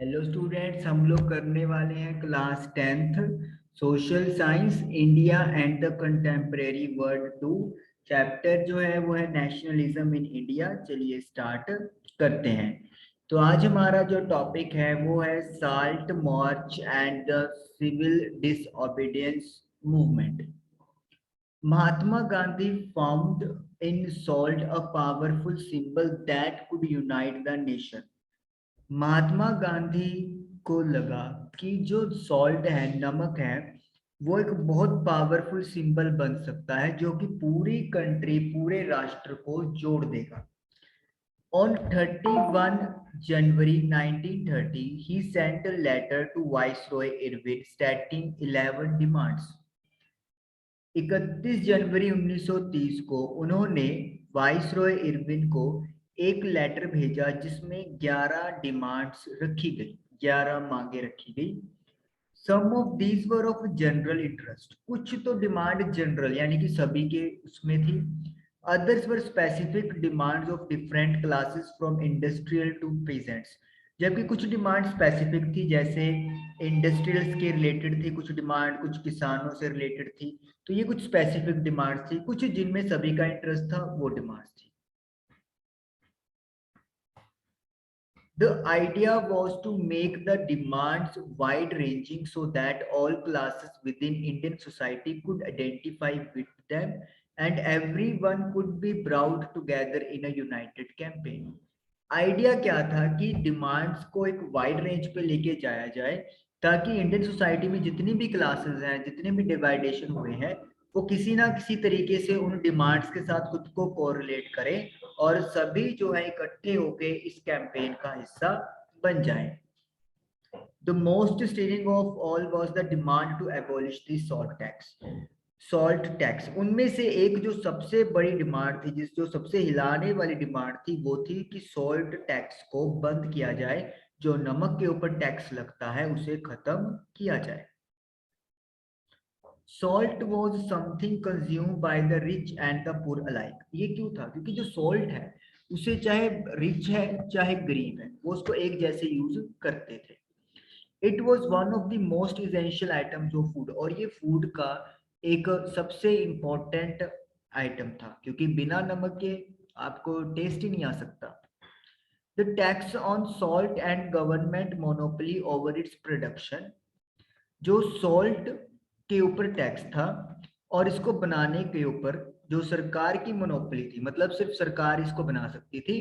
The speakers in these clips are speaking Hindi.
हेलो स्टूडेंट्स, हम लोग करने वाले हैं class 10th social science India and the contemporary world 2। Chapter जो है वो है नेशनलिज्म इन इंडिया। चलिए स्टार्ट करते हैं। तो आज हमारा जो टॉपिक है वो है salt march and the civil disobedience movement. Mahatma Gandhi found in salt a powerful symbol that could unite the nation. महात्मा गांधी को लगा कि जो सॉल्ट है, नमक है, वो एक बहुत पावरफुल सिंबल बन सकता है जो कि पूरी कंट्री, पूरे राष्ट्र को जोड़ देगा। On 31 January 1930, he sent a letter to Viceroy Irwin stating 11 demands. 31 जनवरी 1930 को उन्होंने वाइसरॉय इरविन को एक लेटर भेजा जिसमें 11 डिमांड्स रखी गई, 11 मांगे रखी गई। Some of these were of general interest, कुछ तो डिमांड जनरल यानी कि सभी के उसमें थी। Others were specific demands of different classes from industrial to peasants, जबकि कुछ डिमांड स्पेसिफिक थी, जैसे इंडस्ट्रियल्स के रिलेटेड थी कुछ डिमांड, कुछ किसानों से रिलेटेड थी। तो ये कुछ स्पेसिफिक डिमांड थी, कुछ जिनमें सभी का इंटरेस्ट था वो डिमांड थी। The idea was to make the demands wide ranging so that all classes within Indian society could identify with them and everyone could be brought together in a united campaign. Idea क्या था कि डिमांड्स को एक वाइड रेंज पे लेके जाया जाए ताकि इंडियन सोसाइटी में जितनी भी क्लासेस हैं, जितने भी डिवाइडेशन हुए हैं, वो किसी ना किसी तरीके से उन डिमांड्स के साथ खुद को कोरिलेट करें और सभी जो है इकट्ठे होके इस कैंपेन का हिस्सा बन जाएं। The most stirring of all was the demand to abolish the salt tax. Salt tax, उनमें से एक जो सबसे बड़ी डिमांड थी, जो सबसे हिलाने वाली डिमांड थी, वो थी कि सॉल्ट टैक्स को बंद किया जाए। जो नमक के ऊपर टैक्स लगता है उसे खत्म किया जाए। Salt was something consume by the rich and the poor alike. ये क्यों था? क्योंकि जो सॉल्ट है उसे चाहे रिच है चाहे गरीब है वो उसको एक जैसे यूज करते थे। It was one of the most essential items of food, और ये फूड का एक सबसे इम्पोर्टेंट आइटम था क्योंकि बिना नमक के आपको टेस्ट ही नहीं आ सकता। The tax on salt and government monopoly over its production. जो सॉल्ट के ऊपर टैक्स था और इसको बनाने के ऊपर जो सरकार की मोनोपोली थी, मतलब सिर्फ सरकार इसको बना सकती थी।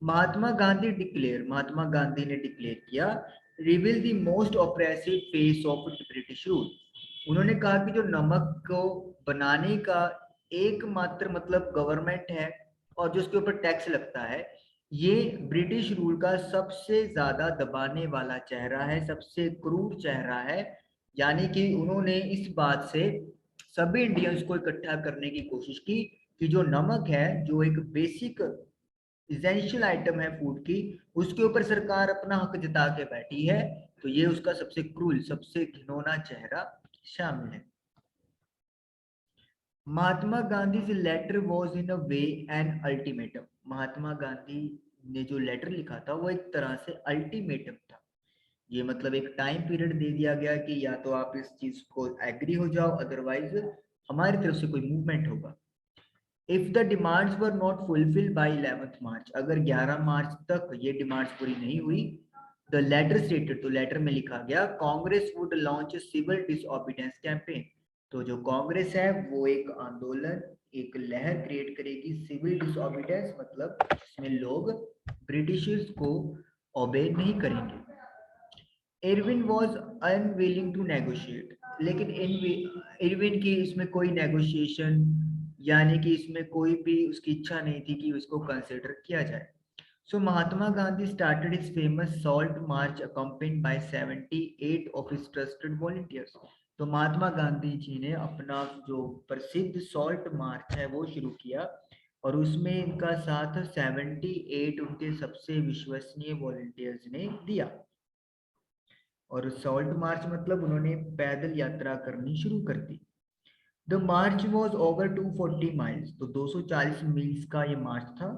महात्मा गांधी ने डिक्लेयर किया, reveal the most oppressive face of British rule. उन्होंने कहा कि जो नमक को बनाने का एकमात्र मतलब गवर्नमेंट है और जो उसके ऊपर टैक्स लगता है, ये ब्रिटिश रूल का सबसे ज्यादा दबाने वाला चेहरा है, सबसे क्रूर चेहरा है। यानी कि उन्होंने इस बात से सभी इंडियंस को इकट्ठा करने की कोशिश की कि जो नमक है, जो एक बेसिक इसेंशियल आइटम है फूड की, उसके ऊपर सरकार अपना हक जता के बैठी है। तो ये उसका सबसे क्रूर, सबसे घिनौना चेहरा शामिल है। Mahatma Gandhi letter was in a way an ultimatum. Mahatma Gandhi ने जो लेटर लिखा था वो एक तरह से अल्टीमेटम था। ये मतलब एक टाइम पीरियड दे दिया गया कि या तो आप इस चीज को एग्री हो जाओ, अदरवाइज हमारी तरफ से कोई मूवमेंट होगा। If the demands were not fulfilled by 11 March, अगर 11 मार्च तक ये डिमांड्स पूरी नहीं हुई, द लेटर स्टेटेड, तो लेटर में लिखा गया, Congress would launch civil disobedience campaign. तो जो कांग्रेस है वो एक आंदोलन, एक लहर क्रिएट करेगी सिविल डिसओबीडियंस, मतलब इसमें लोग ब्रिटिशर्स को ओबे नहीं करेंगे। Irwin was unwilling to negotiate, लेकिन इरविन की इसमें कोई नेगोशिएशन यानी कि इसमें कोई भी उसकी इच्छा नहीं थी कि उसको कंसिडर किया जाए। So Mahatma Gandhi started his famous salt march accompanied by 78 of his trusted volunteers. तो महात्मा गांधी जी ने अपना जो प्रसिद्ध सॉल्ट मार्च है वो शुरू किया और उसमें इनका साथ 78 उनके सबसे विश्वसनीय वॉलंटियर्स ने दिया। और सॉल्ट मार्च मतलब उन्होंने पैदल यात्रा करनी शुरू कर दी। The march was over 240 miles, तो 240 मील्स का ये मार्च था।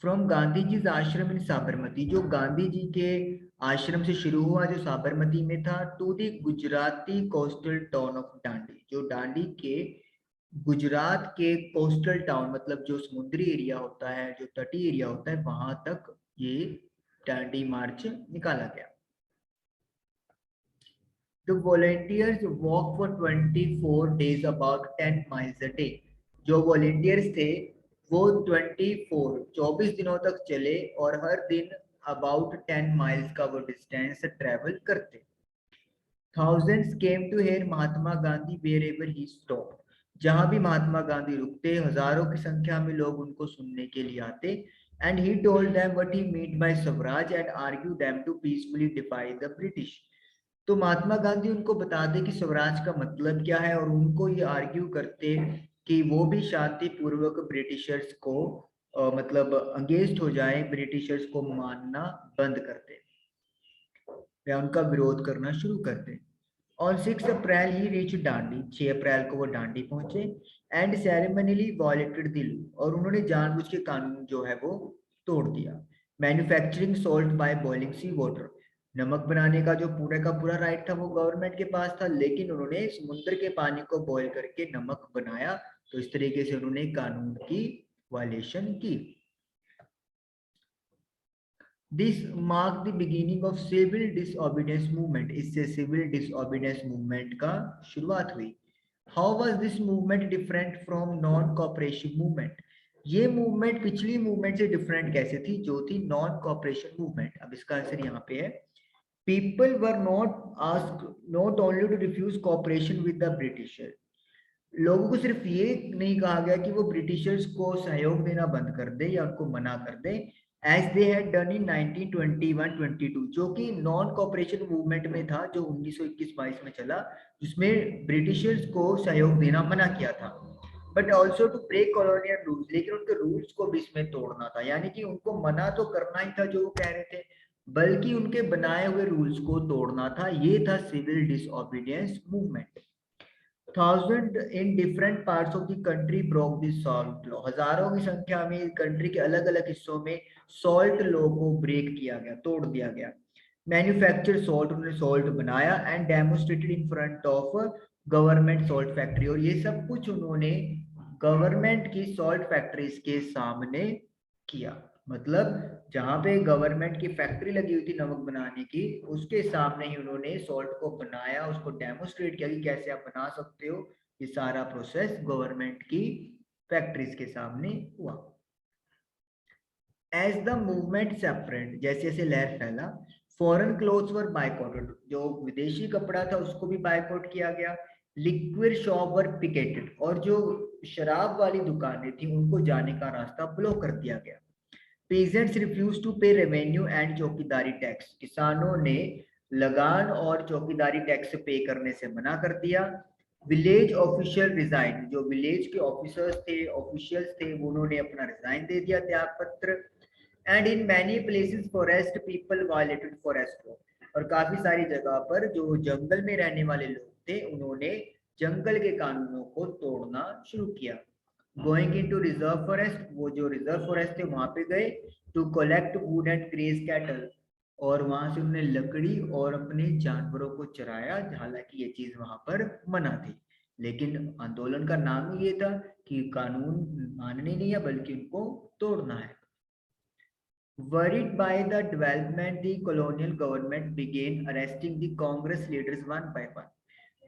फ्रॉम गांधी जी आश्रम इन साबरमती, जो गांधी जी के आश्रम से शुरू हुआ जो साबरमती में था, to the Gujarati coastal town of Dandi, जो डांडी के गुजरात के कोस्टल टाउन मतलब जो समुद्री एरिया होता है, जो तटीय एरिया होता है, वहां तक ये डांडी मार्च निकाला गया। The volunteers walk for 24 days about 10 miles a day. जो वॉलेंटियर्स थे वो 24 दिनों तक चले और हर दिन अबाउट 10 माइल्स का वो डिस्टेंस ट्रेवल करते। Thousands came to hear Mahatma Gandhi wherever he stopped. जहां भी महात्मा गांधी रुकते हजारों की संख्या में लोग उनको सुनने के लिए आते। And he told them what he meant by Swaraj and argued them to peacefully defy the British. तो महात्मा गांधी उनको बताते कि स्वराज का मतलब क्या है और उनको ये आर्ग्यू करते कि वो भी शांति पूर्वक ब्रिटिशर्स को मतलब अंगेस्ट हो जाए, ब्रिटिशर्स को मानना बंद करते या उनका विरोध करना शुरू करते। ऑन 6 अप्रैल ही रीच डांडी, 6 अप्रैल को वो डांडी पहुंचे एंड सेरेमनीली वॉयलेटेड द लॉ, और उन्होंने जानबूझ के कानून जो है वो तोड़ दिया। Manufacturing salt by boiling sea water, नमक बनाने का जो पूरा का पूरा राइट था वो गवर्नमेंट के पास था, लेकिन उन्होंने समुद्र के पानी को बॉयल करके नमक बनाया, तो इस तरीके से उन्होंने कानून की वायलेशन की। This marked the beginning of civil disobedience movement. इससे civil disobedience movement का शुरुआत हुई। How was this movement different from non-cooperation movement? ये मूवमेंट पिछली मूवमेंट से डिफरेंट कैसे थी, जो थी नॉन कॉपरेशन मूवमेंट। अब इसका आंसर यहाँ पे है, people were not ask not only to refuse cooperation with the Britisher, लोगों को सिर्फ ये नहीं कहा गया कि वो ब्रिटिशर्स को सहयोग देना बंद कर दे या उनको मना कर दे, as they had done in 1921-22, जो कि नॉन कॉपरेशन मूवमेंट में था, जो 1921-22 में चला, जिसमें ब्रिटिशर्स को सहयोग देना मना किया था, but also to break colonial rules, लेकिन उनके रूल्स को भी इसमें तोड़ना था, यानी कि उनको मना तो करना ही था जो वो कह रहे थे, बल्कि उनके बनाए हुए रूल्स को तोड़ना था। ये था civil disobedience movement. Thousand in different parts of the country broke the salt law, हजारों की संख्या में कंट्री के अलग अलग हिस्सों में सॉल्ट लॉ को ब्रेक किया गया, तोड़ दिया गया। मैन्युफैक्चर सॉल्ट, उन्होंने सॉल्ट बनाया and demonstrated in front of government salt factory, और ये सब कुछ उन्होंने गवर्नमेंट की सॉल्ट फैक्ट्रीज के सामने किया। मतलब जहां पे गवर्नमेंट की फैक्ट्री लगी हुई थी नमक बनाने की, उसके सामने ही उन्होंने सॉल्ट को बनाया, उसको डेमोस्ट्रेट किया कि कैसे आप बना सकते हो। ये सारा प्रोसेस गवर्नमेंट की फैक्ट्रीज के सामने हुआ। एज द मूवमेंट सेपरेट, जैसे जैसे लहर फैला, फॉरेन क्लोथ्स वर बायकॉटेड, जो विदेशी कपड़ा था उसको भी बायकॉट किया गया। लिक्विड शॉप वर पिकेटेड, और जो शराब वाली दुकानें थी उनको जाने का रास्ता ब्लॉक कर दिया गया। पेजेंट्स रिफ्यूज टू पे रेवेन्यू एंड चौकीदारी टैक्स, किसानों ने लगान और चौकीदारी टैक्स पे करने से मना कर दिया। विलेज ऑफिशियल रिजाइन, जो विलेज के ऑफिसर्स थे, ऑफिशियल्स थे, उन्होंने अपना रिजाइन दे दिया, त्याग पत्र। And in many places forest people violated forest law, और काफी सारी जगह पर जो जंगल में रहने वाले लोग थे उन्होंने जंगल के कानूनों को तोड़ना शुरू किया। गोइंग इनटू रिजर्व फॉरेस्ट, वो जो रिजर्व फॉरेस्ट थे वहां पे गए, to collect wood and graze cattle, और वहां से उन्होंने लकड़ी और अपने जानवरों को चराया, हालांकि ये चीज वहां पर मना थी, लेकिन आंदोलन का नाम ही ये था कि कानून मानने नहीं है बल्कि उनको तोड़ना है। Worried by the development, the colonial government began arresting the Congress leaders one by one.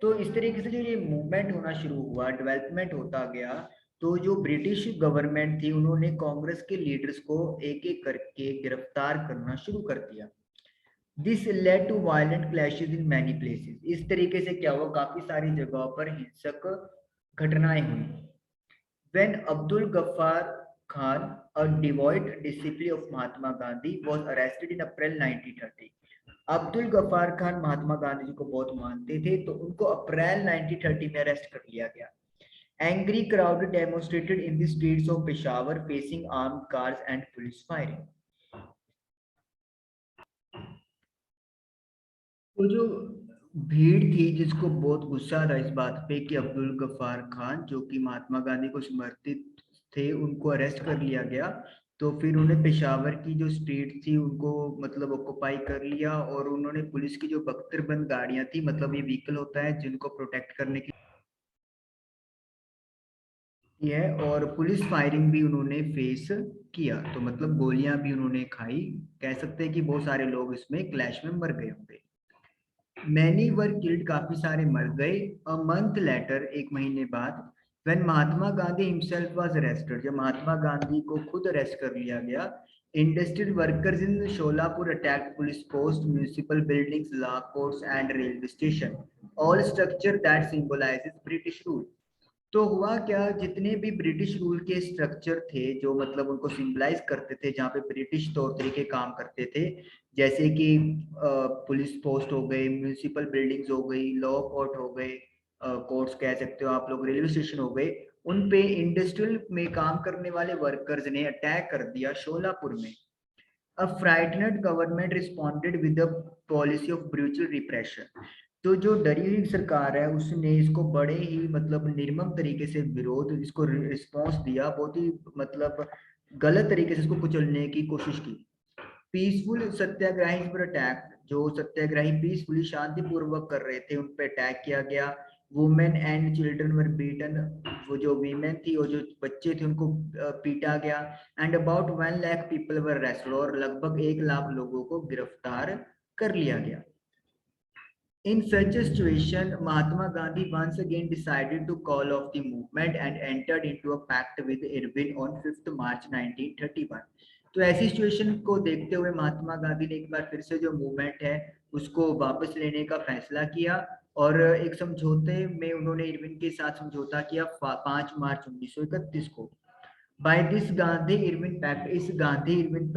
तो इस तरीके से जो ये मूवमेंट होना शुरू हुआ, डेवलपमेंट होता गया, तो जो ब्रिटिश गवर्नमेंट थी उन्होंने कांग्रेस के लीडर्स को एक एक करके गिरफ्तार करना शुरू कर दिया। This led to violent clashes in many places, इस तरीके से क्या हुआ, काफी सारी जगहों पर हिंसक घटनाएं हुई। When Abdul Ghaffar Khan, a devout disciple of Mahatma Gandhi, was arrested in April 1930. Abdul Gaffar Khan Mahatma Gandhi ji को बहुत मानते थे, तो उनको अप्रैल 1930 में अरेस्ट कर लिया गया। Angry crowd demonstrated in the streets of Peshawar facing armed cars and police firing. तो जो भीड़ थी जिसको बहुत गुस्सा था इस बात पे कि अब्दुल गफ्फार खान जो कि महात्मा गांधी को समर्पित थे उनको अरेस्ट कर लिया गया, तो फिर उन्होंने पेशावर की जो स्ट्रीट थी उनको मतलब ऑक्युपाई कर लिया, और उन्होंने पुलिस की जो बख्तरबंद गाड़ियां थी, मतलब ये व्हीकल होता है जिनको प्रोटेक्ट करने की है, और पुलिस फायरिंग भी उन्होंने फेस किया। तो मतलब गोलियां भी उन्होंने खाई। कह सकते हैं कि बहुत सारे लोग इसमें क्लैश में मर गए होंगे। मैनी वर किल्ड, काफी सारे मर गए। अ मंथ लेटर, एक महीने बाद, when Mahatma Gandhi himself was arrested, जब महात्मा गांधी को खुद अरेस्ट कर लिया गया, industrial workers in Sholapur attacked police post, municipal buildings, law courts and railway station, all structure that symbolises British rule. तो हुआ क्या, जितने भी ब्रिटिश रूल के स्ट्रक्चर थे जो मतलब उनको सिंबलाइज करते थे, जहाँ पे ब्रिटिश तौर तरीके काम करते थे, जैसे कि पुलिस पोस्ट हो गए, म्यूनिसिपल बिल्डिंग्स हो गई, लॉ कोर्ट हो गए, कोर्ट्स कह सकते हो आप लोग, रेलवे स्टेशन हो गए, उन पे इंडस्ट्रियल में काम करने वाले वर्कर्स ने अटैक कर दिया शोलापुर में। A frightened government responded with a policy of brutal repression. तो जो डरी हुई सरकार है उसने इसको बड़े ही मतलब निर्मम तरीके से विरोध, इसको रिस्पॉन्स दिया, बहुत ही मतलब गलत तरीके से इसको कुचलने की कोशिश की। पीसफुल सत्याग्रही पर अटैक, जो सत्याग्रही पीसफुली शांतिपूर्वक कर रहे थे उन पर अटैक किया गया। Women and children were beaten, वो जो वीमेन थी और जो बच्चे थे उनको पीटा गया। And about 1 lakh people were arrested, और लगभग 1 लाख लोगों को गिरफ्तार कर लिया गया। In such a situation, Mahatma Gandhi once again decided to call off the movement and entered into a pact with Irwin on 5th March 1931. तो ऐसी सिचुएशन को देखते हुए महात्मा गांधी ने एक बार फिर से जो मूवमेंट है उसको वापस लेने का फैसला किया, और एक समझौते में उन्होंने इरविन के साथ समझौता किया 5 मार्च 1931 को। By this Gandhi Irwin pact, इस गांधी इरविन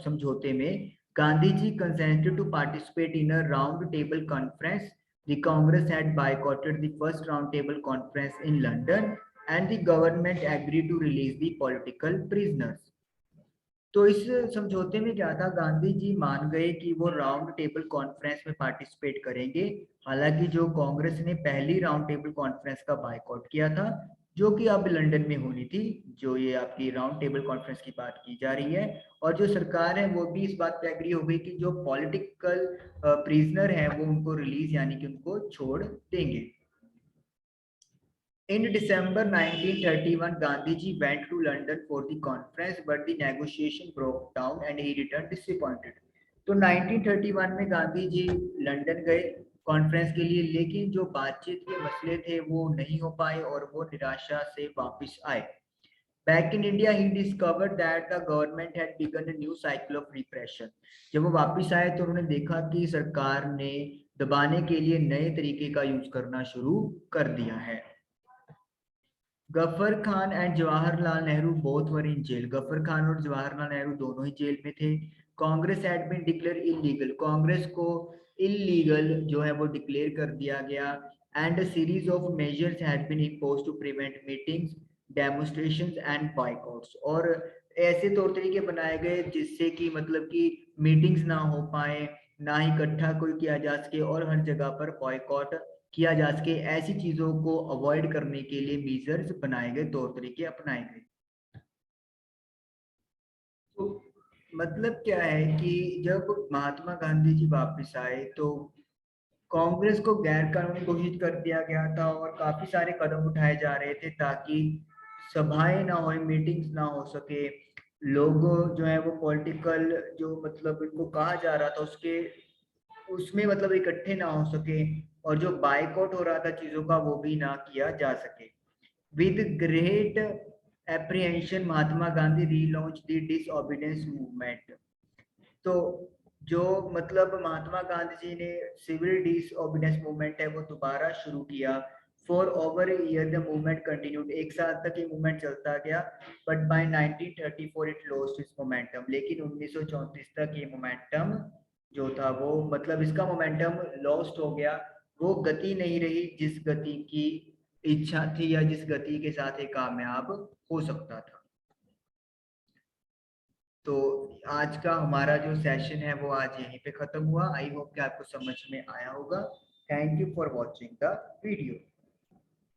समझौते में Gandhi ji consented to participate in a round table conference. The Congress had boycotted the first round table conference in London, and the government agree to release the political prisoners. तो इस समझौते में क्या था, गांधी जी मान गए कि वो राउंड टेबल कॉन्फ्रेंस में पार्टिसिपेट करेंगे। हालांकि जो कांग्रेस ने पहली राउंड टेबल कॉन्फ्रेंस का बायकॉट किया था, जो कि अब लंदन में होनी थी, जो ये आपकी राउंड टेबल कॉन्फ्रेंस की बात की जा रही है, और जो सरकार है वो भी इस बात पे एग्री हो गई कि जो पॉलिटिकल प्रिजनर है वो उनको रिलीज यानी कि उनको छोड़ देंगे। In December 1931, Gandhiji went to London for the conference, but the negotiation broke down and he returned disappointed. तो 1931 में गांधी जी लंदन गए कॉन्फ्रेंस के लिए, लेकिन जो बातचीत के मसले थे वो नहीं हो पाए और वो निराशा से वापस आए। Back in India, he discovered that the government had begun a new cycle of repression. जब वो वापस आए तो उन्होंने देखा कि सरकार ने दबाने के लिए नए तरीके का यूज करना शुरू कर दिया है। Ghaffar Khan and Jawaharlal Nehru both were in jail, Ghaffar Khan और जवाहरलाल नेहरू दोनों ही जेल में थे। Congress had been declare illegal, Congress को इलीगल जो है वो डिक्लेयर कर दिया गया। And series of measures had been imposed to prevent meetings, demonstrations and boycotts, और ऐसे तौर तरीके बनाए गए जिससे कि मतलब कि मीटिंग्स ना हो पाए, ना ही इकट्ठा कोई किया जा सके, और हर जगह पर बॉयकॉट किया जा सके। ऐसी चीजों को अवॉइड करने के लिए मेजर्स बनाए गए, तौर तरीके अपनाए गए। तो मतलब क्या है कि जब महात्मा गांधी जी वापस आए तो कांग्रेस को गैर कानूनी घोषित कर दिया गया था, और काफी सारे कदम उठाए जा रहे थे ताकि सभाएं ना हो, मीटिंग्स ना हो सके, लोग जो है वो पॉलिटिकल जो मतलब इनको कहा जा रहा था उसके उसमें मतलब इकट्ठे ना हो सके, और जो बायकॉट हो रहा था चीजों का वो भी ना किया जा सके। With great apprehension Mahatma Gandhi relaunch the disobedience movement. तो जो मतलब महात्मा गांधी जी ने सिविल डिसओबीडियंस मूवमेंट है वो दोबारा शुरू किया। For over year the movement continued, एक साल तक ये मूवमेंट चलता गया, but by 1934 it lost its momentum, लेकिन 1934 तक ये मोमेंटम जो था वो मतलब इसका मोमेंटम लॉस्ट हो गया। वो गति नहीं रही जिस गति की इच्छा थी या जिस गति के साथ ये कामयाब हो सकता था। तो आज का हमारा जो सेशन है वो आज यहीं पे खत्म हुआ। आई होप कि आपको समझ में आया होगा। Thank you for watching the video.